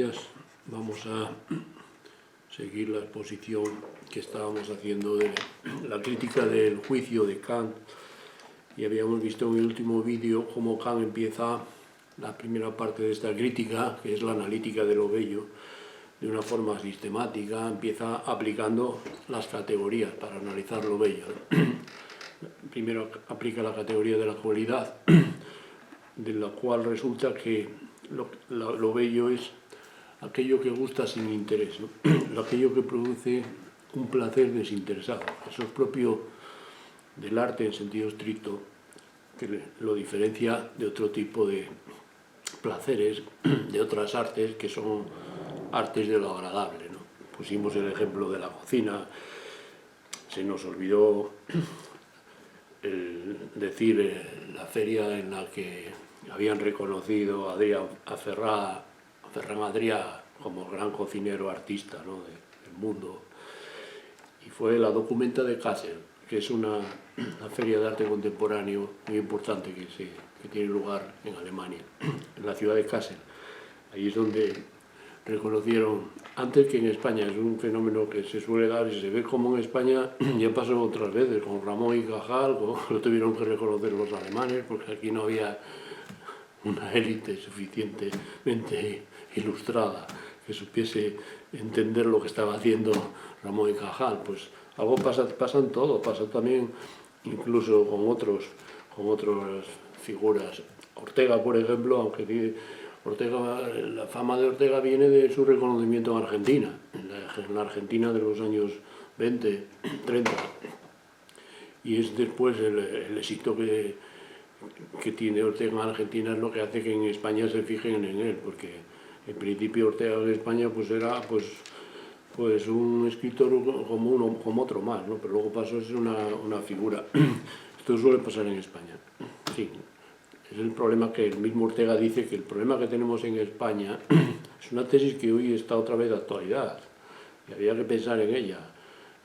días. Vamos a seguir la exposición que estábamos haciendo de la crítica del juicio de Kant, y habíamos visto en el último vídeo cómo Kant empieza la primera parte de esta crítica, que es la analítica de lo bello, de una forma sistemática. Empieza aplicando las categorías para analizar lo bello. Primero aplica la categoría de la cualidad, de la cual resulta que lo bello es aquello que gusta sin interés, ¿no? Aquello que produce un placer desinteresado. Eso es propio del arte en sentido estricto, que lo diferencia de otro tipo de placeres, de otras artes que son artes de lo agradable, ¿no? Pusimos el ejemplo de la cocina. Se nos olvidó decir la feria en la que habían reconocido a Ferran Adrià como gran cocinero artista, ¿no?, del mundo, y fue la Documenta de Kassel, que es una feria de arte contemporáneo muy importante que tiene lugar en Alemania, en la ciudad de Kassel. Ahí es donde reconocieron, antes que en España, es un fenómeno que se suele dar y se ve como en España ya pasó otras veces, con Ramón y Cajal, lo tuvieron que reconocer los alemanes, porque aquí no había una élite suficientemente ilustrada que supiese entender lo que estaba haciendo Ramón y Cajal. Pues algo pasa en todo, pasa también incluso con otras figuras. Ortega, por ejemplo, aunque la fama de Ortega viene de su reconocimiento en Argentina, en la Argentina de los años 20, 30, y es después el éxito que tiene Ortega en Argentina es lo que hace que en España se fijen en él, porque en principio Ortega en España pues era pues un escritor como otro más, ¿no? Pero luego pasó a ser una figura. Esto suele pasar en España. Sí. Es el problema que el mismo Ortega dice, que el problema que tenemos en España es una tesis que hoy está otra vez de actualidad, y había que pensar en ella.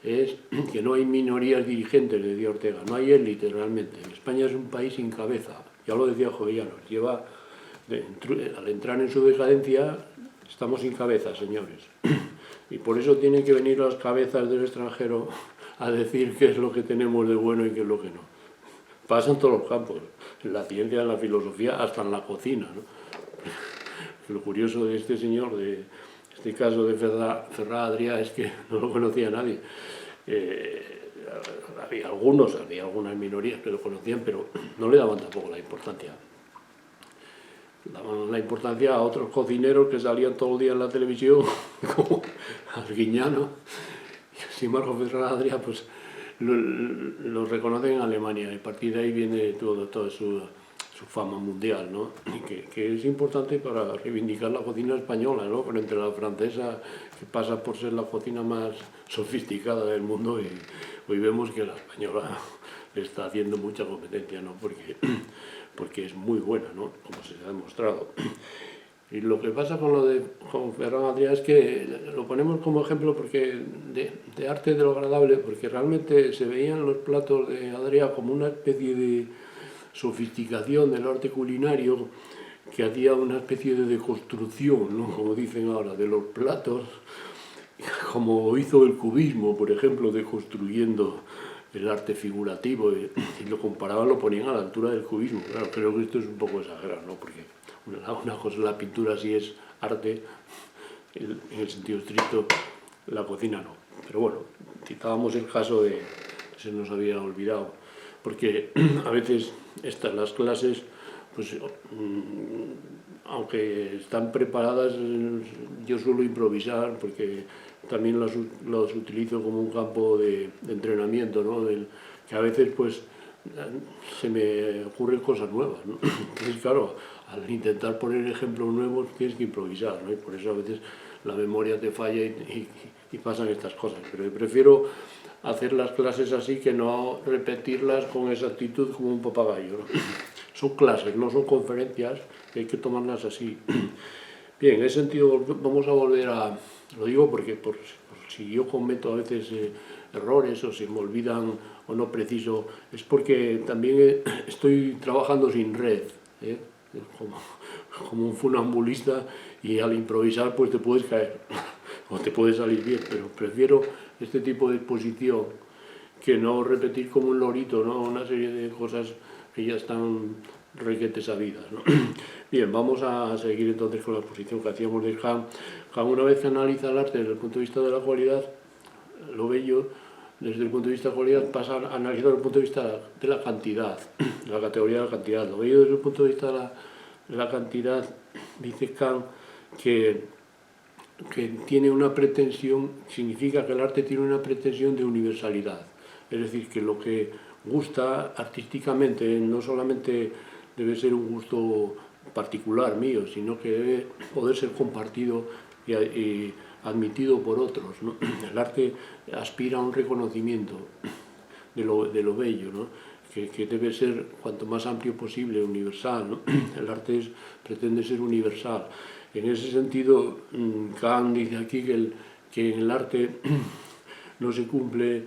Es que no hay minorías dirigentes, decía Ortega, no hay élite realmente. España es un país sin cabeza, ya lo decía Jovellanos, al entrar en su decadencia, estamos sin cabeza, señores. Y por eso tienen que venir las cabezas del extranjero a decir qué es lo que tenemos de bueno y qué es lo que no. Pasa en todos los campos, en la ciencia, en la filosofía, hasta en la cocina, ¿no? Lo curioso de este señor, de este caso de Ferran Adrià, es que no lo conocía nadie. Había algunas minorías que lo conocían, pero no le daban tampoco la importancia. Daban la importancia a otros cocineros que salían todo el día en la televisión, como Arguiñano. Y sin embargo, Ferran Adrià, pues lo reconocen en Alemania, y a partir de ahí viene toda su fama mundial, ¿no? Y que es importante para reivindicar la cocina española, ¿no? Pero entre la francesa, que pasa por ser la cocina más sofisticada del mundo, y hoy vemos que la española le está haciendo mucha competencia, ¿no? Porque es muy buena, ¿no? Como se ha demostrado. Y lo que pasa con Ferran Adrià es que lo ponemos como ejemplo porque de arte de lo agradable, porque realmente se veían los platos de Adrià como una especie de sofisticación del arte culinario, que hacía una especie de deconstrucción, ¿no?, como dicen ahora, de los platos, como hizo el cubismo, por ejemplo, deconstruyendo el arte figurativo, y lo comparaban, lo ponían a la altura del cubismo. Claro, creo que esto es un poco exagerado, ¿no?, porque una cosa es la pintura, sí es arte, en el sentido estricto, la cocina no. Pero bueno, citábamos el caso de, se nos había olvidado, porque a veces las clases, pues aunque están preparadas, yo suelo improvisar, porque también los utilizo como un campo de entrenamiento, ¿no? Que a veces pues se me ocurren cosas nuevas, ¿no? Entonces, claro, al intentar poner ejemplos nuevos tienes que improvisar, ¿no? Y por eso a veces la memoria te falla y pasan estas cosas. Pero yo prefiero hacer las clases así que no repetirlas con exactitud como un papagayo, ¿no? Son clases, no son conferencias, y hay que tomarlas así. Bien, en ese sentido vamos a volver a... Lo digo porque por si yo cometo a veces errores o se me olvidan o no preciso, es porque también estoy trabajando sin red, ¿eh? como un funambulista, y al improvisar pues te puedes caer o te puede salir bien, pero prefiero este tipo de exposición que no repetir como un lorito, ¿no? Una serie de cosas que ya están requete sabidas, ¿no? Bien, vamos a seguir entonces con la exposición que hacíamos de Kant. Kant, una vez que analiza el arte desde el punto de vista de la cualidad, lo bello, desde el punto de vista de la cualidad, pasa a analizar desde el punto de vista de la cantidad, la categoría de la cantidad. Lo bello desde el punto de vista de la cantidad, dice Kant que tiene una pretensión, significa que el arte tiene una pretensión de universalidad. Es decir, que lo que gusta artísticamente no solamente debe ser un gusto particular mío, sino que debe poder ser compartido y admitido por otros, ¿no? El arte aspira a un reconocimiento de lo bello, ¿no? Que debe ser cuanto más amplio posible, universal, ¿no? El arte pretende ser universal. En ese sentido, Kant dice aquí que en el arte no se cumple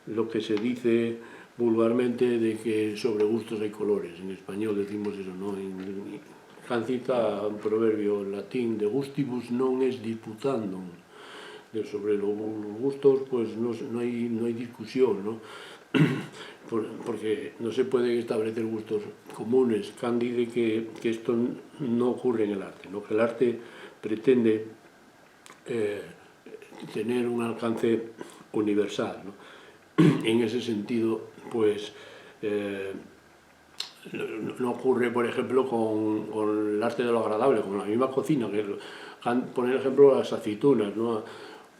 lo que se dice vulgarmente de que sobre gustos hay colores. En español decimos eso, ¿no? Kant cita un proverbio en latín: de gustibus non est disputandum. Sobre los gustos pues no hay discusión, ¿no? Porque no se pueden establecer gustos comunes. Kant dice que esto no ocurre en el arte, ¿no? Que el arte pretende tener un alcance universal, ¿no? En ese sentido, pues no ocurre, por ejemplo, con el arte de lo agradable, con la misma cocina, que Kant pone el ejemplo de las aceitunas, ¿no?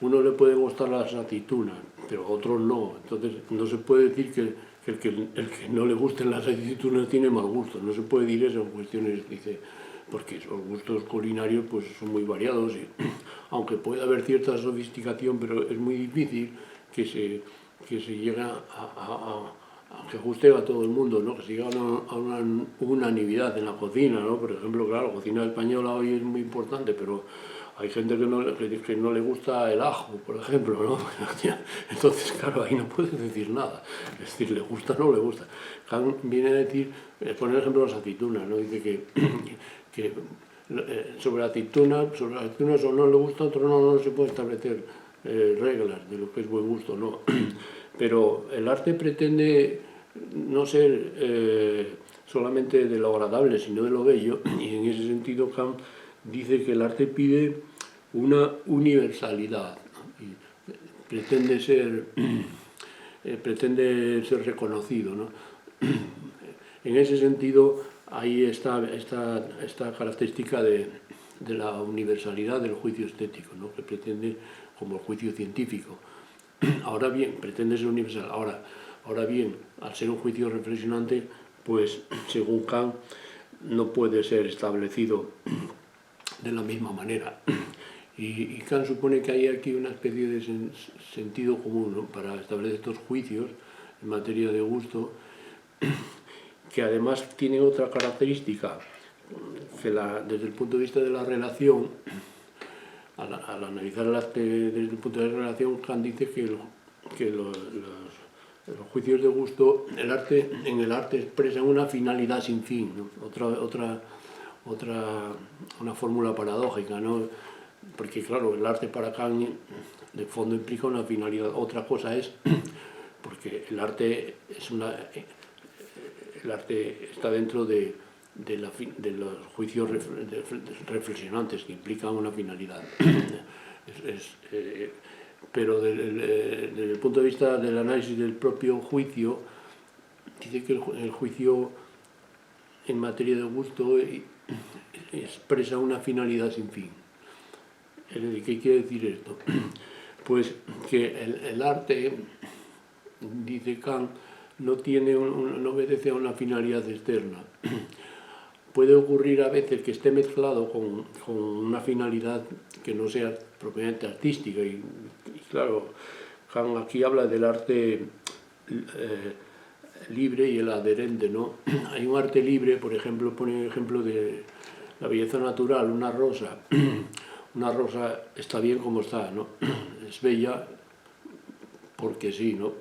Uno le puede gustar las aceitunas, pero a otros no. Entonces no se puede decir que el que no le gusten las aceitunas tiene mal gusto. No se puede decir eso en cuestiones, dice, porque los gustos culinarios pues son muy variados, y aunque puede haber cierta sofisticación, pero es muy difícil que se llegue a que guste a todo el mundo, ¿no? Que se llegue a una unanimidad en la cocina, ¿no? Por ejemplo, claro, la cocina española hoy es muy importante, pero hay gente que no le gusta el ajo, por ejemplo, ¿no? Entonces, claro, ahí no puedes decir nada. Es decir, le gusta o no le gusta. Kant viene a decir, poner el ejemplo de las aceitunas, ¿no? Dice que sobre aceitunas o no le gusta, otro no se puede establecer reglas de lo que es buen gusto, ¿no? Pero el arte pretende no ser solamente de lo agradable, sino de lo bello, y en ese sentido Kant dice que el arte pide una universalidad, ¿no? Y pretende ser reconocido, ¿no? En ese sentido, ahí está esta característica de la universalidad del juicio estético, ¿no? Que pretende, como el juicio científico. Ahora bien, pretende ser universal. Ahora bien, al ser un juicio reflexionante, pues según Kant no puede ser establecido de la misma manera. Y Kant supone que hay aquí una especie de sentido común, ¿no? Para establecer estos juicios en materia de gusto, que además tienen otra característica, que desde el punto de vista de la relación, al analizar el arte desde el punto de la relación, Kant dice que los juicios de gusto, en el arte expresan una finalidad sin fin, ¿no? Una fórmula paradójica, ¿no? Porque claro, el arte para Kant de fondo implica una finalidad. Otra cosa es, porque el arte está dentro de los juicios reflexionantes que implican una finalidad. Pero desde el punto de vista del análisis del propio juicio, dice que el juicio en materia de gusto expresa una finalidad sin fin. ¿Qué quiere decir esto? Pues que el arte, dice Kant, no obedece a una finalidad externa. Puede ocurrir a veces que esté mezclado con una finalidad que no sea propiamente artística. Y claro, Kant aquí habla del arte libre y el adherente, ¿no? Hay un arte libre, por ejemplo, pone el ejemplo de la belleza natural, una rosa. Una rosa está bien como está, ¿no? Es bella porque sí, ¿no?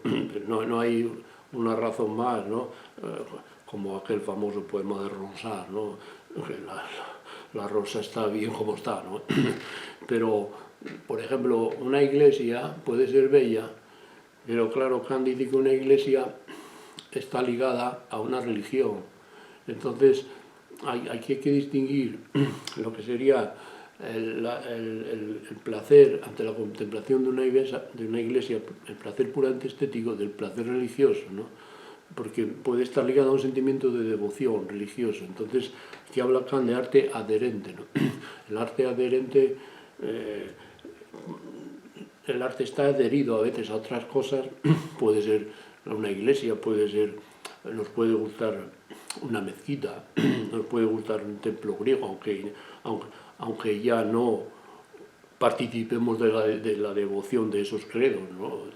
No hay una razón más, ¿no? como aquel famoso poema de Ronsard, ¿no? Que la rosa está bien como está, ¿no? Pero, por ejemplo, una iglesia puede ser bella, pero claro, Kant dice que una iglesia está ligada a una religión. Entonces, hay que distinguir lo que sería el placer ante la contemplación de una iglesia, el placer puramente estético, del placer religioso, ¿no? Porque puede estar ligado a un sentimiento de devoción religioso. Entonces, aquí habla Kant de arte adherente, ¿no? El arte adherente, el arte está adherido a veces a otras cosas, puede ser una iglesia, nos puede gustar una mezquita, nos puede gustar un templo griego, aunque ya no participemos de la devoción de esos credos, ¿no?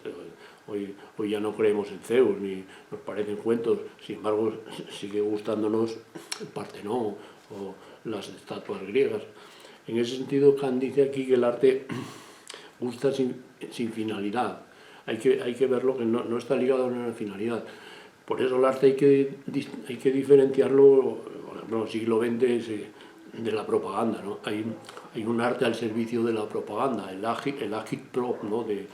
Hoy ya no creemos en Zeus, ni nos parecen cuentos, sin embargo sigue gustándonos el Partenón o las estatuas griegas. En ese sentido, Kant dice aquí que el arte gusta sin finalidad. Hay que verlo que no está ligado a una finalidad. Por eso el arte hay que diferenciarlo, por ejemplo, en el siglo XX de la propaganda, ¿no? Hay un arte al servicio de la propaganda, el agitprop, ¿no? Del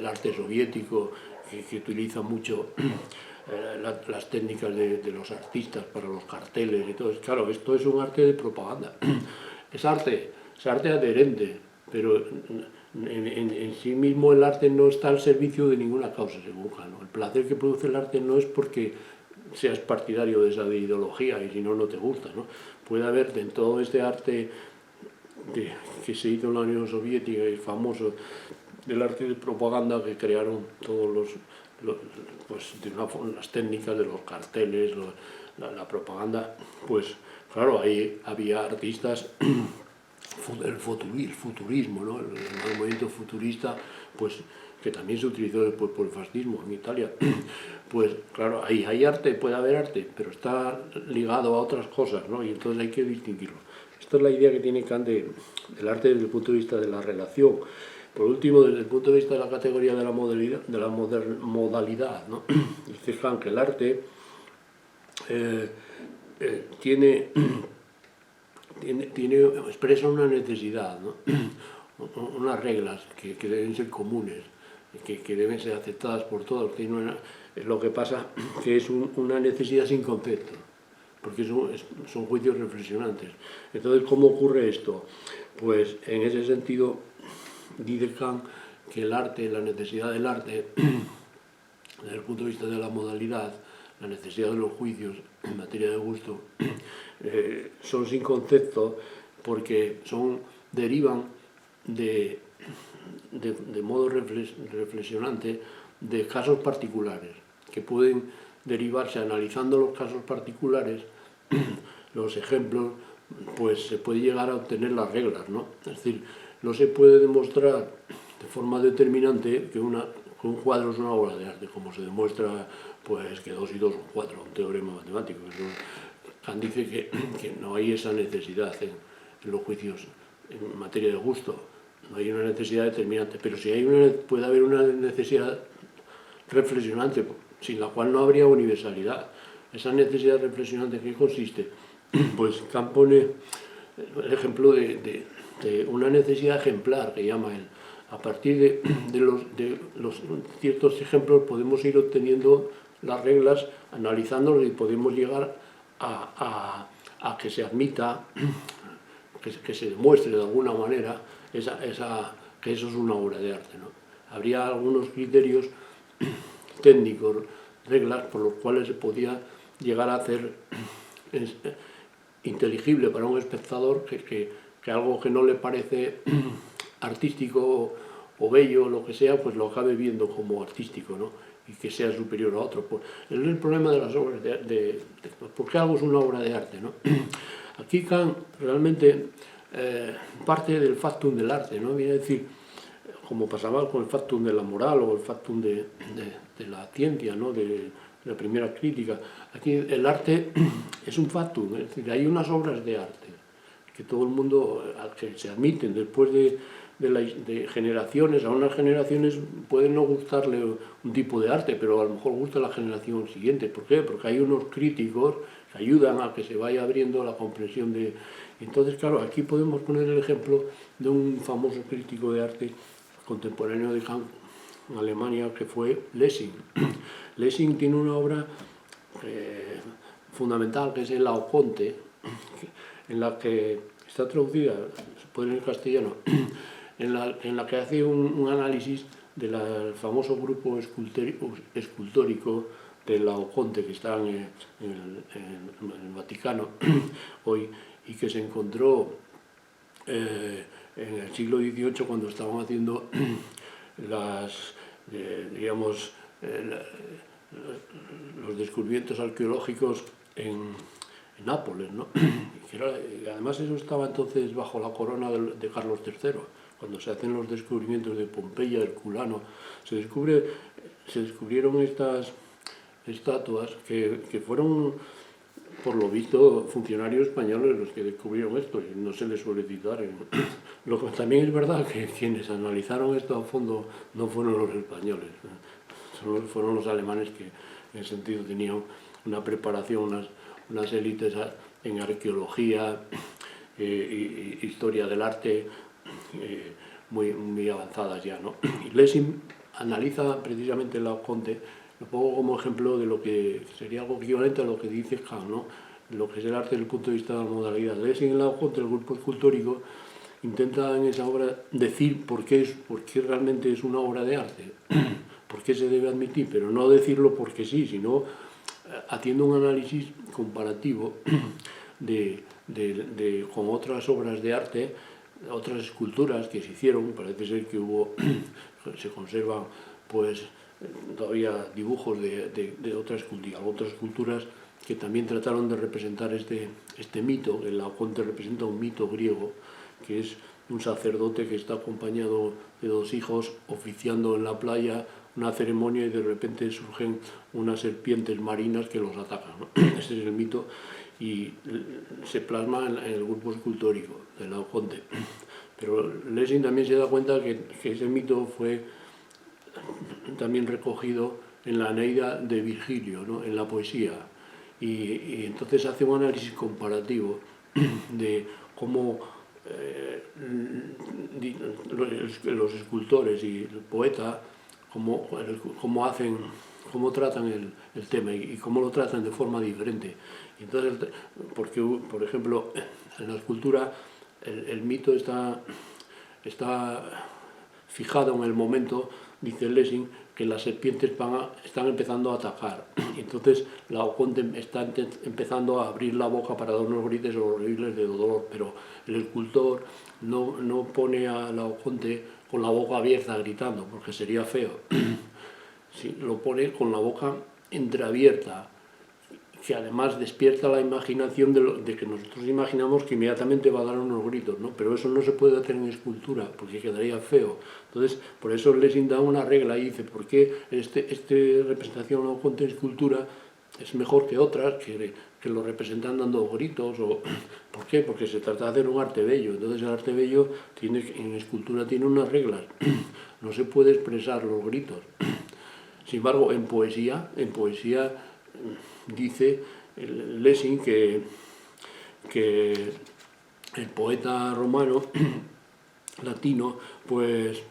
arte soviético, que utiliza mucho las técnicas de los artistas para los carteles y todo. Claro, esto es un arte de propaganda. Es arte adherente, pero en sí mismo el arte no está al servicio de ninguna causa, según Kant, ¿no? El placer que produce el arte no es porque seas partidario de esa ideología y si no, no te gusta, ¿no? Puede haber en todo este arte que se hizo en la Unión Soviética, el famoso del arte de propaganda que crearon todos las técnicas de los carteles, la propaganda, pues claro, ahí había artistas, el futurismo, ¿no? El movimiento futurista, pues que también se utilizó después por el fascismo en Italia. Pues claro, ahí hay arte, puede haber arte, pero está ligado a otras cosas, ¿no? Y entonces hay que distinguirlo. Esta es la idea que tiene Kant del arte desde el punto de vista de la relación. Por último, desde el punto de vista de la categoría de la modalidad, ¿no? Dice Kant que el arte expresa una necesidad, ¿no? Unas reglas que deben ser comunes, que deben ser aceptadas por todos. Lo que pasa que es una necesidad sin concepto, porque son juicios reflexionantes. Entonces, ¿cómo ocurre esto? Pues en ese sentido dice Kant que el arte, la necesidad del arte, desde el punto de vista de la modalidad, la necesidad de los juicios en materia de gusto, son sin concepto porque derivan de modo reflexionante de casos particulares, que pueden derivarse analizando los casos particulares, los ejemplos, pues se puede llegar a obtener las reglas, ¿no? Es decir, no se puede demostrar de forma determinante que un cuadro es una obra de arte, como se demuestra pues que 2 y 2 son 4, un teorema matemático. Kant dice que no hay esa necesidad en los juicios en materia de gusto, no hay una necesidad determinante, pero sí puede haber una necesidad reflexionante, sin la cual no habría universalidad. Esa necesidad reflexionante, ¿en qué consiste? Pues Kant pone el ejemplo de una necesidad ejemplar, que llama él. A partir de los ciertos ejemplos podemos ir obteniendo las reglas, analizándolos, y podemos llegar a que se admita, que se demuestre de alguna manera que eso es una obra de arte, ¿no? Habría algunos criterios técnicos, reglas por los cuales se podía llegar a hacer inteligible para un espectador que algo que no le parece artístico o bello o lo que sea, pues lo acabe viendo como artístico, ¿no? Y que sea superior a otro. Pues, es el problema de las obras ¿por qué algo es una obra de arte, ¿no? Aquí Kant realmente parte del factum del arte, ¿no? Viene a decir, como pasaba con el factum de la moral o el factum de la ciencia, ¿no? De la primera crítica. Aquí el arte es un factum, es decir, hay unas obras de arte que todo el mundo, que se admiten después de de generaciones. A unas generaciones puede no gustarle un tipo de arte, pero a lo mejor gusta la generación siguiente. ¿Por qué? Porque hay unos críticos que ayudan a que se vaya abriendo la comprensión de... Entonces, claro, aquí podemos poner el ejemplo de un famoso crítico de arte contemporáneo de Kant en Alemania, que fue Lessing. Lessing tiene una obra fundamental, que es el Laoconte, en la que está traducida, se puede en el castellano, en la que hace un análisis del famoso grupo escultórico del Laoconte, que está en el Vaticano hoy, y que se encontró en el siglo XVIII, cuando estaban haciendo los descubrimientos arqueológicos en Nápoles, ¿no? Y además eso estaba entonces bajo la corona de Carlos III. Cuando se hacen los descubrimientos de Pompeya, Herculano, se descubrieron estas estatuas que fueron, por lo visto, funcionarios españoles los que descubrieron esto, y no se les suele citar. Lo que también es verdad que quienes analizaron esto a fondo no fueron los españoles, fueron los alemanes, que en ese sentido tenían una preparación, unas élites en arqueología, historia del arte, muy avanzadas ya, ¿no? Y Lessing analiza precisamente el Laoconte, lo pongo como ejemplo de lo que sería algo equivalente a lo que dice Kant, ¿no? Lo que es el arte desde el punto de vista de la modalidad. Lessing en el Laoconte, el grupo escultórico, intenta en esa obra decir por qué realmente es una obra de arte, por qué se debe admitir, pero no decirlo porque sí, sino haciendo un análisis comparativo con otras obras de arte, otras esculturas que se hicieron. Parece ser que se conservan pues todavía dibujos de otras esculturas que también trataron de representar este mito. El Laoconte representa un mito griego, que es un sacerdote que está acompañado de dos hijos oficiando en la playa una ceremonia, y de repente surgen unas serpientes marinas que los atacan, ¿no? Ese es el mito, y se plasma en el grupo escultórico del Laoconte. Pero Lessing también se da cuenta que ese mito fue también recogido en la Eneida de Virgilio, ¿no? En la poesía, y entonces hace un análisis comparativo de cómo los escultores y el poeta cómo tratan el tema y cómo lo tratan de forma diferente. Entonces, porque, por ejemplo, en la escultura el mito está fijado en el momento, dice Lessing, que las serpientes están empezando a atacar. Entonces Laoconte está empezando a abrir la boca para dar unos gritos horribles de dolor, pero el escultor no pone a Laoconte con la boca abierta gritando, porque sería feo. Sí, lo pone con la boca entreabierta, que además despierta la imaginación de que nosotros imaginamos que inmediatamente va a dar unos gritos, ¿no? Pero eso no se puede hacer en escultura, porque quedaría feo. Entonces, por eso Lessing da una regla y dice, ¿por qué esta representación Laoconte en escultura es mejor que otras, que lo representan dando gritos? ¿Por qué? Porque se trata de hacer un arte bello. Entonces el arte bello en escultura tiene unas reglas. No se puede expresar los gritos. Sin embargo, en poesía dice Lessing que el poeta romano latino, pues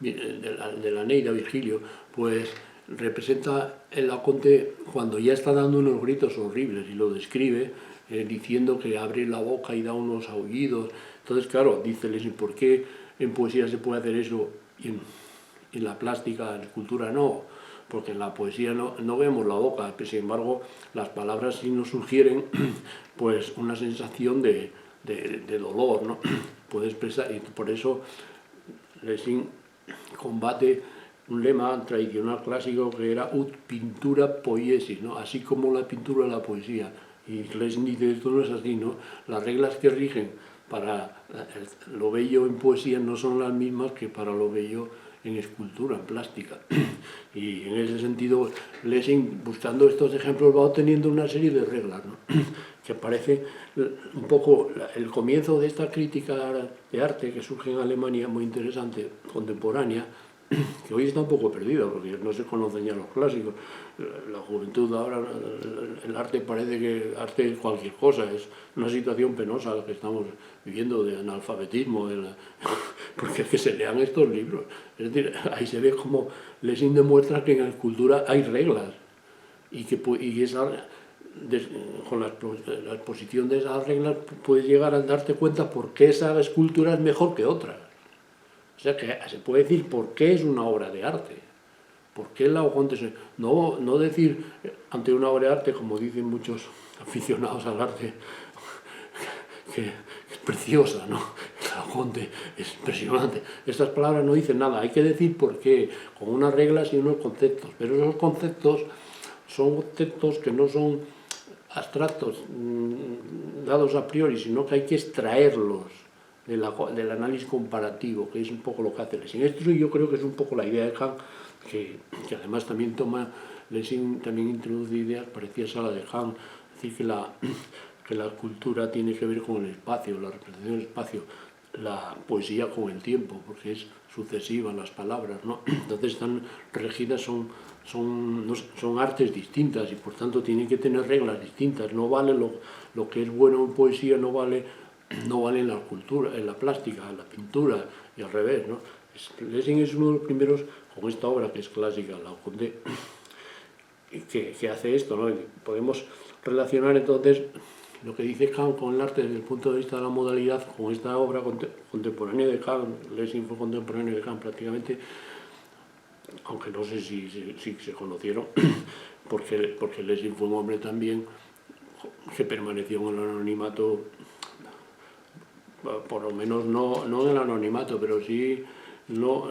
de la Eneida, Virgilio, pues representa el Laoconte cuando ya está dando unos gritos horribles, y lo describe diciendo que abre la boca y da unos aullidos. Entonces, claro, dice Lessing, ¿por qué en poesía se puede hacer eso y en la plástica, en la escultura no? Porque en la poesía no vemos la boca, pero sin embargo las palabras sí nos sugieren pues una sensación de dolor, ¿no? Puede expresar, y por eso Lessing combate un lema tradicional clásico que era ut pintura poiesis, ¿no? Así como la pintura la poesía. Y Lessing dice, esto no es así, ¿no? Las reglas que rigen para lo bello en poesía no son las mismas que para lo bello en escultura, en plástica. Y en ese sentido, Lessing, buscando estos ejemplos, va obteniendo una serie de reglas, ¿no? que parece un poco el comienzo de esta crítica de arte que surge en Alemania, muy interesante, contemporánea, que hoy está un poco perdida, porque no se conocen ya los clásicos. La juventud ahora, el arte parece que arte es cualquier cosa, es una situación penosa la que estamos viviendo de analfabetismo, porque es que se lean estos libros. Es decir, ahí se ve como Lessing demuestra que en la escultura hay reglas, y que con la exposición de esas reglas puedes llegar a darte cuenta por qué esa escultura es mejor que otra. O sea que se puede decir por qué es una obra de arte. ¿Por qué la Laocoonte? No decir ante una obra de arte, como dicen muchos aficionados al arte, que es preciosa, ¿no? La Laocoonte es impresionante. Estas palabras no dicen nada, hay que decir por qué, con unas reglas y unos conceptos. Pero esos conceptos son conceptos que no son abstractos, dados a priori, sino que hay que extraerlos del análisis comparativo, que es un poco lo que hace Lessing. Esto yo creo que es un poco la idea de Kant, que además también Lessing también introduce ideas parecidas a la de Kant, es decir, que la cultura tiene que ver con el espacio, la representación del espacio, la poesía con el tiempo, porque es sucesiva las palabras, ¿no? Entonces están regidas, son artes distintas y por tanto tienen que tener reglas distintas. No vale lo que es bueno en poesía, no vale en la cultura, en la plástica, en la pintura y al revés, ¿no? Lessing es uno de los primeros con esta obra que es clásica, La Laocoonte, que hace esto, ¿no? Podemos relacionar entonces lo que dice Kant con el arte desde el punto de vista de la modalidad con esta obra contemporánea de Kant. Lessing fue contemporáneo de Kant prácticamente, aunque no sé si se conocieron, porque Lessing fue un hombre también que permaneció en el anonimato, por lo menos no en el anonimato, pero sí no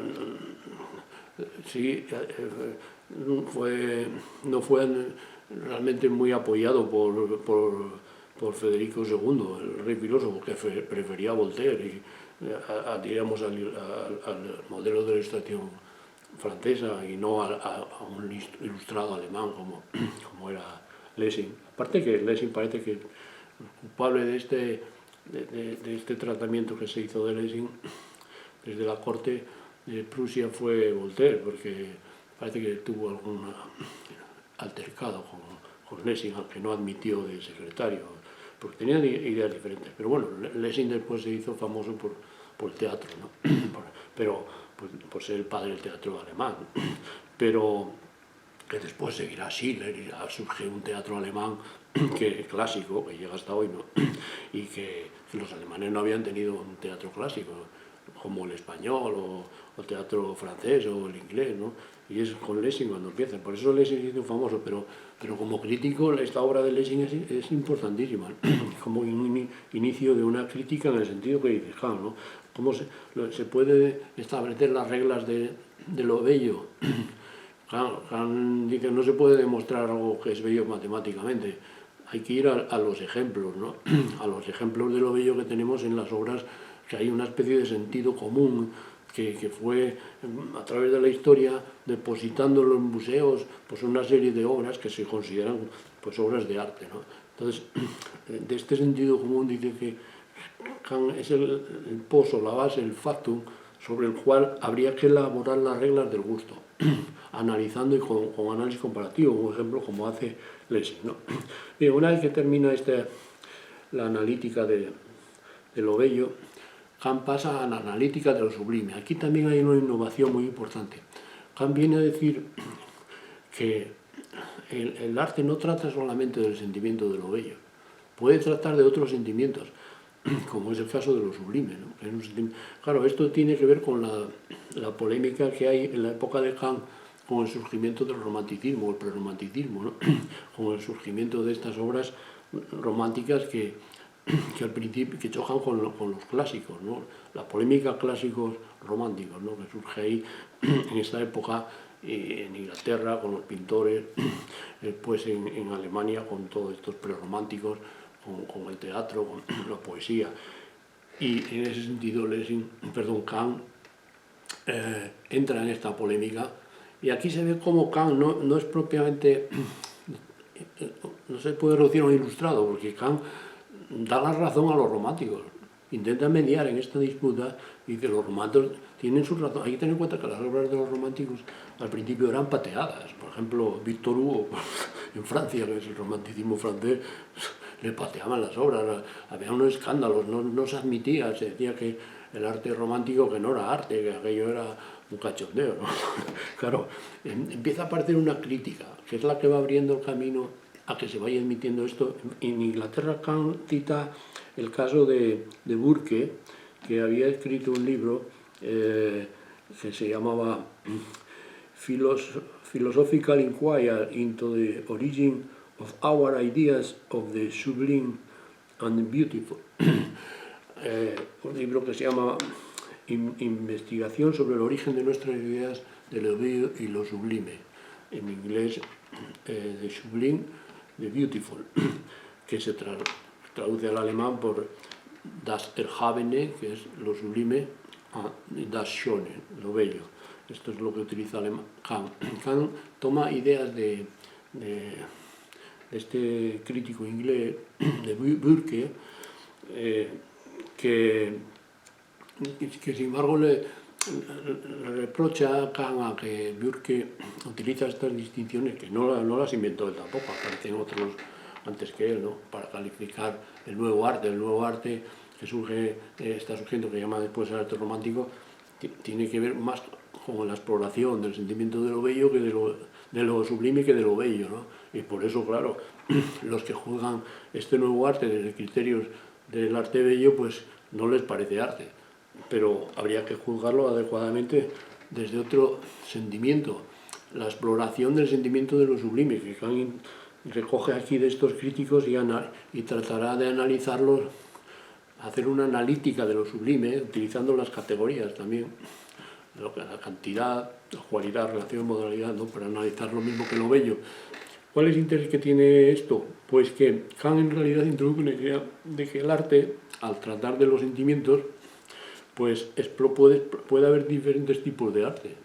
fue realmente muy apoyado por Federico II, el rey filósofo, que prefería a Voltaire y diríamos al modelo de la Ilustración francesa y no a un ilustrado alemán como era Lessing. Aparte que Lessing parece que el culpable de este tratamiento que se hizo de Lessing desde la corte de Prusia fue Voltaire, porque parece que tuvo algún altercado con Lessing, aunque no admitió de secretario, porque tenían ideas diferentes. Pero bueno, Lessing después se hizo famoso por el teatro, ¿no? Pero por ser el padre del teatro alemán. Pero que después seguirá Schiller y surge un teatro alemán clásico, que llega hasta hoy, ¿no? Y que los alemanes no habían tenido un teatro clásico, como el español o el teatro francés o el inglés, ¿no? Y es con Lessing cuando empiezan. Por eso Lessing se hizo famoso, pero como crítico esta obra de Lessing es importantísima, como un inicio de una crítica en el sentido que dice Kant, ¿no? Cómo se puede establecer las reglas de lo bello. Kant dice que no se puede demostrar algo que es bello matemáticamente, hay que ir a los ejemplos, ¿no? A los ejemplos de lo bello que tenemos en las obras, que hay una especie de sentido común que fue a través de la historia depositando en los museos pues una serie de obras que se consideran pues obras de arte, ¿no? Entonces, de este sentido común dice que Kant es el pozo, la base, el factum sobre el cual habría que elaborar las reglas del gusto, analizando y con análisis comparativo, un ejemplo como hace Lessing, ¿no? Bien, una vez que termina la analítica de lo bello, Kant pasa a la analítica de lo sublime. Aquí también hay una innovación muy importante. Kant viene a decir que el arte no trata solamente del sentimiento de lo bello, puede tratar de otros sentimientos, como es el caso de lo sublime, ¿no? Claro, esto tiene que ver con la polémica que hay en la época de Kant con el surgimiento del romanticismo, el prerromanticismo, ¿no? Con el surgimiento de estas obras románticas que al principio chocan con los clásicos, ¿no? La polémica clásicos románticos, ¿no? Que surge ahí en esta época en Inglaterra con los pintores, después en Alemania con todos estos prerrománticos, con el teatro, con la poesía. Y en ese sentido Kant entra en esta polémica, y aquí se ve como Kant no es propiamente no se puede reducir a un ilustrado, porque Kant da la razón a los románticos. Intenta mediar en esta disputa y dice, los románticos tienen su razón. Hay que tener en cuenta que las obras de los románticos al principio eran pateadas. Por ejemplo, Victor Hugo, en Francia, que es el romanticismo francés, le pateaban las obras, había unos escándalos, no se admitía, se decía que el arte romántico que no era arte, que aquello era un cachondeo, ¿no? Claro, empieza a aparecer una crítica, que es la que va abriendo el camino a que se vaya admitiendo esto. En Inglaterra Kant cita el caso de Burke, que había escrito un libro que se llamaba Philosophical Inquiry into the Origin of Our Ideas of the Sublime and the Beautiful. Un libro que se llama Investigación sobre el origen de nuestras ideas de lo bello y lo sublime. En inglés, The Sublime, The Beautiful, que se traduce al alemán por Das Erhabene, que es lo sublime, y Das Schöne, lo bello. Esto es lo que utiliza Kant. Kant toma ideas de este crítico inglés, de Burke, que sin embargo le reprocha a Kant a que Burke utiliza estas distinciones, que no las inventó él tampoco, aparecen otros antes que él, ¿no? Para calificar el nuevo arte que está surgiendo, que llama después el arte romántico, tiene que ver más con la exploración del sentimiento de lo bello que de lo sublime que de lo bello, ¿no? Y por eso, claro, los que juzgan este nuevo arte desde criterios del arte bello, pues no les parece arte, pero habría que juzgarlo adecuadamente desde otro sentimiento, la exploración del sentimiento de lo sublime, que Kant recoge aquí de estos críticos y tratará de analizarlos, hacer una analítica de lo sublime, utilizando las categorías también, la cantidad, la cualidad, relación, modalidad, ¿no? Para analizar lo mismo que lo bello. ¿Cuál es el interés que tiene esto? Pues que Kant en realidad introduce una idea de que el arte, al tratar de los sentimientos, pues puede haber diferentes tipos de arte,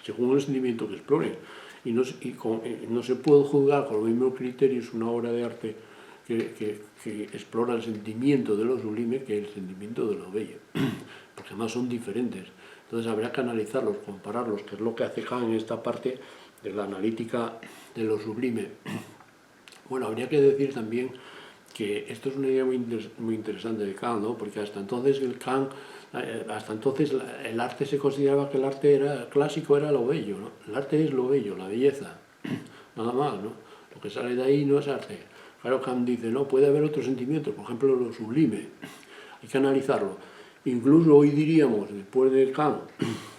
según el sentimiento que exploren. Y no se puede juzgar con los mismos criterios una obra de arte que explora el sentimiento de lo sublime que el sentimiento de lo bello, porque además son diferentes. Entonces habría que analizarlos, compararlos, que es lo que hace Kant en esta parte de la analítica de lo sublime. Bueno, habría que decir también que esto es una idea muy interesante de Kant, ¿no? Porque hasta entonces el arte se consideraba que el arte clásico era lo bello, ¿no? El arte es lo bello, la belleza, nada más, ¿no? Lo que sale de ahí no es arte. Claro, Kant dice, no, puede haber otros sentimientos, por ejemplo, lo sublime, hay que analizarlo. Incluso hoy diríamos, después de Kant,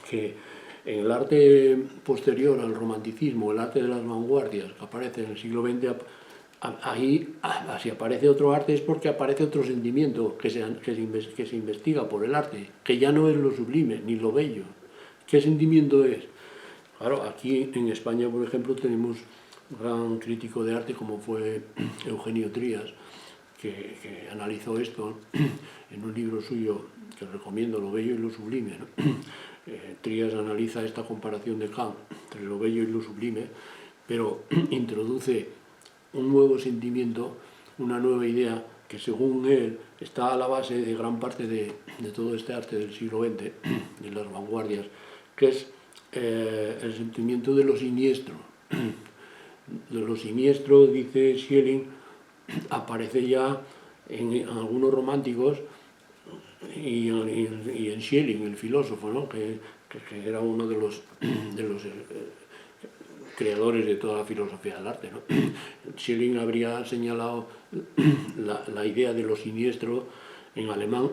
que en el arte posterior al romanticismo, el arte de las vanguardias, que aparece en el siglo XX, ahí, si aparece otro arte es porque aparece otro sentimiento que se investiga por el arte, que ya no es lo sublime ni lo bello. ¿Qué sentimiento es? Claro, aquí en España, por ejemplo, tenemos un gran crítico de arte como fue Eugenio Trías, que analizó esto en un libro suyo que recomiendo, Lo bello y lo sublime, ¿no? Trías analiza esta comparación de Kant entre lo bello y lo sublime, pero introduce un nuevo sentimiento, una nueva idea que según él está a la base de gran parte de todo este arte del siglo XX, de las vanguardias, que es el sentimiento de lo siniestro. De lo siniestro, dice Schelling, aparece ya en algunos románticos y en Schelling, el filósofo, ¿no? que era uno de los creadores de toda la filosofía del arte, ¿no? Schelling habría señalado la idea de lo siniestro en alemán.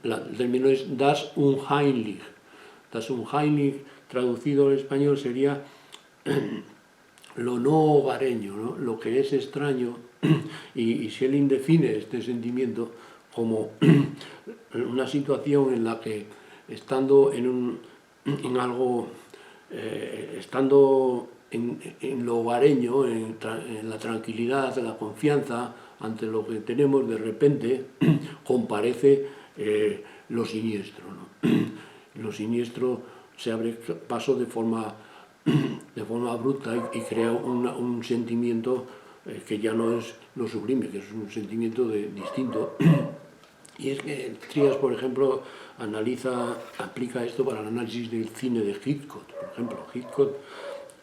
El término es das Unheimlich. Das Unheimlich, traducido al español, sería lo no hogareño, ¿no? Lo que es extraño. Y Schelling define este sentimiento como una situación en la que, estando en algo, estando en lo hogareño, en la tranquilidad, en la confianza ante lo que tenemos, de repente comparece lo siniestro, ¿no? Lo siniestro se abre paso de forma abrupta y crea un sentimiento que ya no es lo sublime, que es un sentimiento distinto. Y es que Trías, por ejemplo, aplica esto para el análisis del cine de Hitchcock. Por ejemplo, Hitchcock,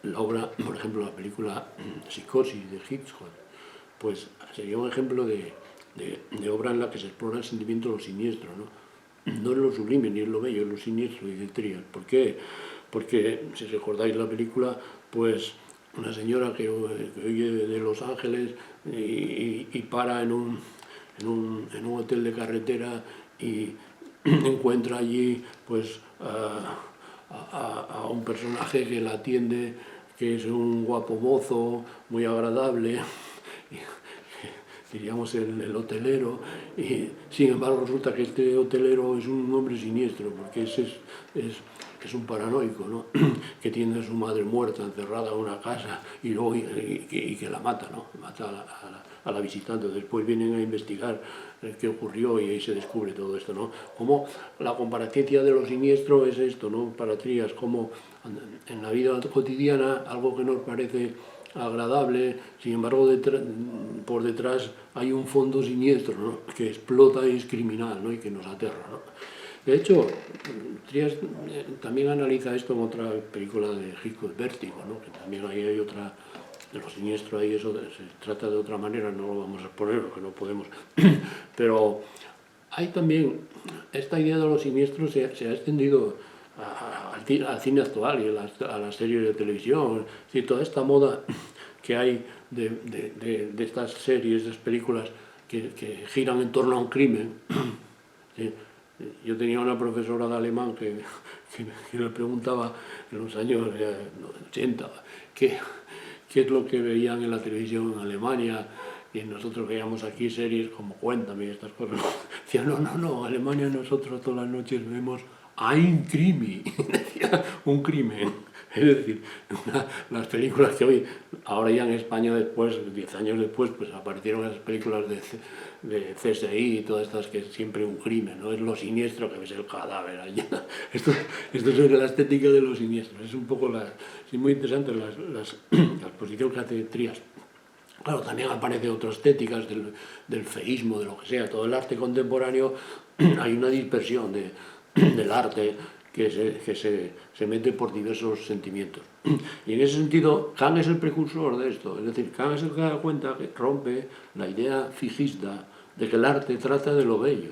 la obra, por ejemplo, la película Psicosis de Hitchcock, pues sería un ejemplo de obra en la que se explora el sentimiento de lo siniestro, ¿no? No es lo sublime ni es lo bello, es lo siniestro, dice Trías. ¿Por qué? Porque, si recordáis la película, pues una señora que oye de Los Ángeles y para en un hotel de carretera y encuentra allí pues a un personaje que la atiende, que es un guapo mozo, muy agradable, diríamos el hotelero, y sin embargo resulta que este hotelero es un hombre siniestro, porque es un paranoico, ¿no? Que tiene a su madre muerta, encerrada en una casa, y luego que la mata, ¿no? Mata a la visitante. Después vienen a investigar qué ocurrió y ahí se descubre todo esto, ¿no? Como la comparecencia de lo siniestro es esto, ¿no? Para Trías, como en la vida cotidiana algo que nos parece agradable, sin embargo por detrás hay un fondo siniestro, ¿no? Que explota y es criminal, ¿no? Y que nos aterra, ¿no? De hecho, Trías también analiza esto en otra película de Hitchcock, Vértigo, ¿no? Que también ahí hay otra, de lo siniestro ahí eso se trata de otra manera, no lo vamos a exponer porque no podemos, pero hay también, esta idea de lo siniestro se ha extendido al cine actual y a las series de televisión, es decir, toda esta moda que hay de estas series, de estas películas que giran en torno a un crimen. ¿Sí? Yo tenía una profesora de alemán que le preguntaba en los años 80 qué es lo que veían en la televisión en Alemania, y nosotros veíamos aquí series como Cuéntame y estas cosas. Decía, no, en Alemania nosotros todas las noches vemos Ein Krimi, decía, un crimen. Es decir, las películas que hoy, ahora ya en España después, 10 años después, pues aparecieron las películas de CSI y todas estas que es siempre un crimen, ¿no? Es lo siniestro que ves el cadáver allá. Esto es sobre la estética de lo siniestro. Es un poco es muy interesante la exposición que hace Trías. Claro, también aparecen otras estéticas del feísmo, de lo que sea. Todo el arte contemporáneo, hay una dispersión del arte que se mete por diversos sentimientos. Y en ese sentido, Kant es el precursor de esto. Es decir, Kant es el que da cuenta que rompe la idea fijista de que el arte trata de lo bello.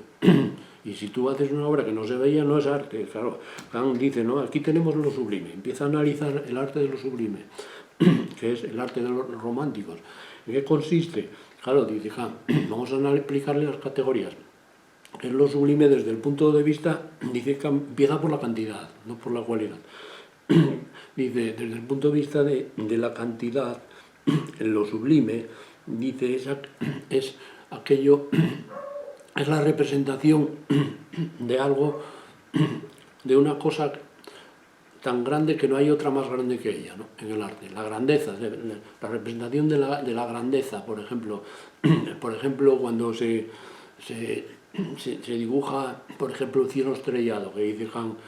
Y si tú haces una obra que no se veía, no es arte. Claro, Kant dice, no, aquí tenemos lo sublime. Empieza a analizar el arte de lo sublime, que es el arte de los románticos. ¿En qué consiste? Claro, dice Kant, vamos a aplicarle las categorías. Es lo sublime desde el punto de vista, dice que empieza por la cantidad, no por la cualidad. Dice, desde el punto de vista de la cantidad, lo sublime, dice, es aquello, es la representación de algo, de una cosa tan grande que no hay otra más grande que ella, ¿no? En el arte. La grandeza, la representación de la grandeza, por ejemplo, cuando se dibuja, por ejemplo, el cielo estrellado, que dice Kant,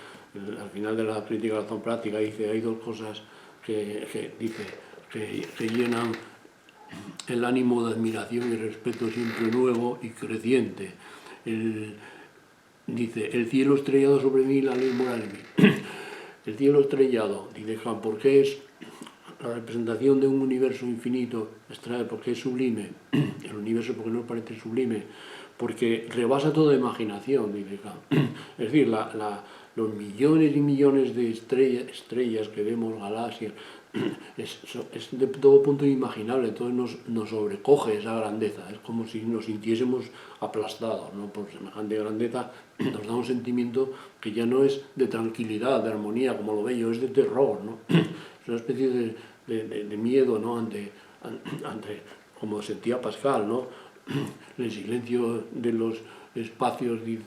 al final de la crítica de la razón práctica, dice, hay dos cosas que llenan el ánimo de admiración y respeto siempre nuevo y creciente. Dice, el cielo estrellado sobre mí, la ley moral en mí. El cielo estrellado, dice Kant, porque es la representación de un universo infinito, porque es sublime, el universo porque nos parece sublime, porque rebasa toda imaginación, dice Kant. Es decir, los millones y millones de estrellas que vemos, galaxias, es de todo punto inimaginable, entonces nos sobrecoge esa grandeza, es como si nos sintiésemos aplastados, ¿no? Por semejante grandeza nos da un sentimiento que ya no es de tranquilidad, de armonía, como lo bello, es de terror, ¿no? Es una especie de miedo, ¿no? ante, como sentía Pascal, ¿no? El silencio de los espacios